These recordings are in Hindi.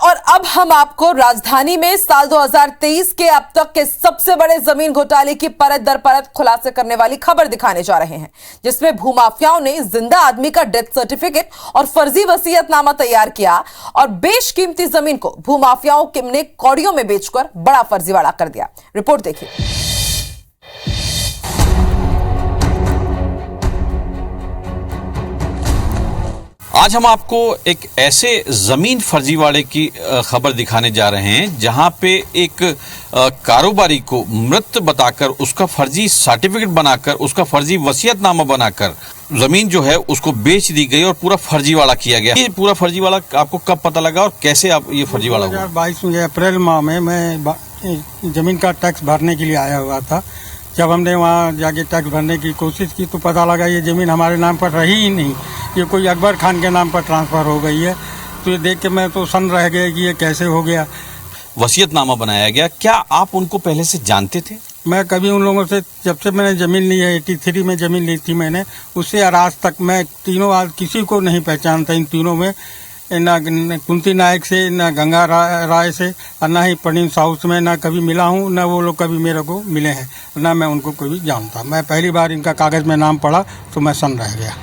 और अब हम आपको राजधानी में साल 2023 के अब तक के सबसे बड़े जमीन घोटाले की परत दर परत खुलासे करने वाली खबर दिखाने जा रहे हैं, जिसमें भूमाफियाओं ने जिंदा आदमी का डेथ सर्टिफिकेट और फर्जी वसीयतनामा तैयार किया और बेशकीमती जमीन को भूमाफियाओं ने कौड़ियों में बेचकर बड़ा फर्जीवाड़ा कर दिया। रिपोर्ट देखिए। आज हम आपको एक ऐसे जमीन फर्जीवाड़े की खबर दिखाने जा रहे हैं जहां पे एक कारोबारी को मृत बताकर उसका फर्जी सर्टिफिकेट बनाकर उसका फर्जी वसीयतनामा बनाकर जमीन जो है उसको बेच दी गई और पूरा फर्जीवाड़ा किया गया। ये पूरा फर्जीवाड़ा आपको कब पता लगा और कैसे आप ये फर्जीवाड़ा हुआ? 2022 अप्रैल माह में मैं जमीन का टैक्स भरने के लिए आया हुआ था। जब हमने वहाँ जाके टैक्स भरने की कोशिश की तो पता लगा ये ज़मीन हमारे नाम पर रही ही नहीं, ये कोई अकबर खान के नाम पर ट्रांसफ़र हो गई है। तो ये देख के मैं तो सन्न रह गया कि ये कैसे हो गया। वसीयतनामा बनाया गया। क्या आप उनको पहले से जानते थे? मैं कभी उन लोगों से, जब से मैंने ज़मीन ली है 83 में ज़मीन ली थी मैंने, उससे आज तक मैं तीनों आज किसी को नहीं पहचानता। इन तीनों में न कुंती नायक से, न गंगा राय से और न ही प्रणीत साहू से मैं न कभी मिला हूँ, न वो लोग कभी मेरे को मिले हैं, न मैं उनको कभी जानता। मैं पहली बार इनका कागज में नाम पढ़ा तो मैं सन्न रह गया।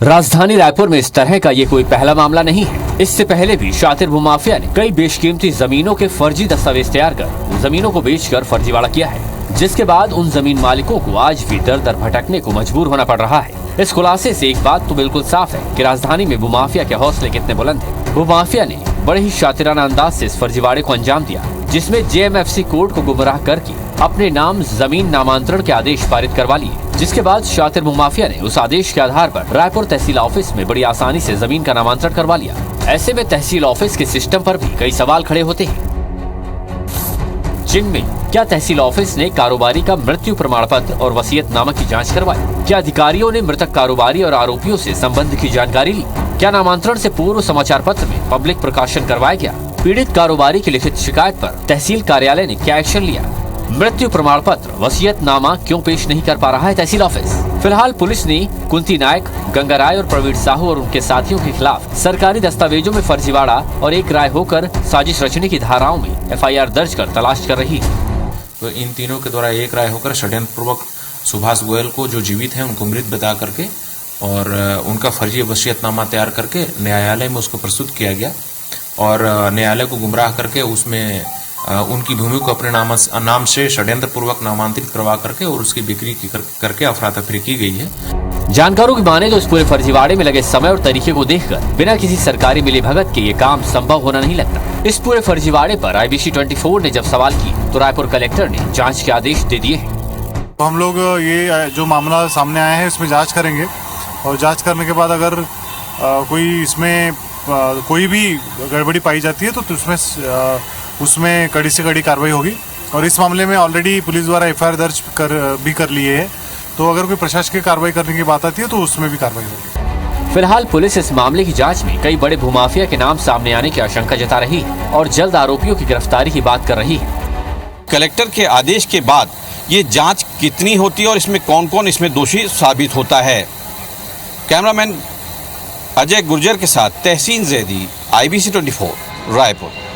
राजधानी रायपुर में इस तरह का ये कोई पहला मामला नहीं है। इससे पहले भी शातिर भूमाफिया ने कई बेशकीमती जमीनों के फर्जी दस्तावेज तैयार कर जमीनों को बेचकर फर्जीवाड़ा किया है, जिसके बाद उन जमीन मालिकों को आज भी दर दर भटकने को मजबूर होना पड़ रहा है। इस खुलासे से एक बात तो बिल्कुल साफ है कि राजधानी में भूमाफिया के हौसले कितने बुलंद हैं। भूमाफिया ने बड़े ही शातिराना अंदाज से इस फर्जीवाड़े को अंजाम दिया, जिसमें जेएमएफसी कोर्ट को गुमराह करके अपने नाम जमीन नामांतरण के आदेश पारित करवा लिए, जिसके बाद शातिर भूमाफिया ने उस आदेश के आधार पर रायपुर तहसील ऑफिस में बड़ी आसानी से जमीन का नामांतरण करवा लिया। ऐसे में तहसील ऑफिस के सिस्टम पर भी कई सवाल खड़े होते हैं, जिनमें क्या तहसील ऑफिस ने कारोबारी का मृत्यु प्रमाण पत्र और वसीयतनामा की जांच करवाई? क्या अधिकारियों ने मृतक कारोबारी और आरोपियों से संबंध की जानकारी ली? क्या नामांतरण से पूर्व समाचार पत्र में पब्लिक प्रकाशन करवाया गया? पीड़ित कारोबारी की लिखित शिकायत पर तहसील कार्यालय ने क्या एक्शन लिया? मृत्यु प्रमाण पत्र वसीयतनामा क्यों पेश नहीं कर पा रहा है तहसील ऑफिस? फिलहाल पुलिस ने कुंती नायक, गंगा राय और प्रवीण साहू और उनके साथियों के खिलाफ सरकारी दस्तावेजों में फर्जीवाड़ा और एक राय होकर साजिश रचने की धाराओं में एफआईआर दर्ज कर तलाश कर रही है। तो इन तीनों के द्वारा एक राय होकर षड्यंत्र पूर्वक सुभाष गोयल को, जो जीवित हैं, उनको मृत बता करके और उनका फर्जी वसीयतनामा तैयार करके न्यायालय में उसको प्रस्तुत किया गया और न्यायालय को गुमराह करके उसमें उनकी भूमि को अपने नाम से षड्यंत्र पूर्वक नामांतरित करवा करके और उसकी बिक्री करके अफरा तफरी की गई है। जानकारों की माने तो इस पूरे फर्जीवाड़े में लगे समय और तरीके को देखकर बिना किसी सरकारी मिलीभगत के ये काम संभव होना नहीं लगता। इस पूरे फर्जीवाड़े पर IBC 24 ने जब सवाल किए तो रायपुर कलेक्टर ने जांच के आदेश दे दिए हैं। तो हम लोग ये जो मामला सामने आया है इसमें जांच करेंगे और जांच करने के बाद अगर कोई इसमें कोई भी गड़बड़ी पाई जाती है तो उसमें कड़ी से कड़ी कार्रवाई होगी। और इस मामले में ऑलरेडी पुलिस द्वारा एफआईआर दर्ज कर लिए है, तो अगर कोई प्रशासकीय कार्रवाई करने की बात आती है तो उसमें भी कार्रवाई होगी। फिलहाल पुलिस इस मामले की जांच में कई बड़े भूमाफिया के नाम सामने आने की आशंका जता रही है और जल्द आरोपियों की गिरफ्तारी की बात कर रही है। कलेक्टर के आदेश के बाद ये जांच कितनी होती है और इसमें कौन कौन इसमें दोषी साबित होता है? कैमरामैन अजय गुर्जर के साथ तहसीन जैदी, IBC 24 रायपुर।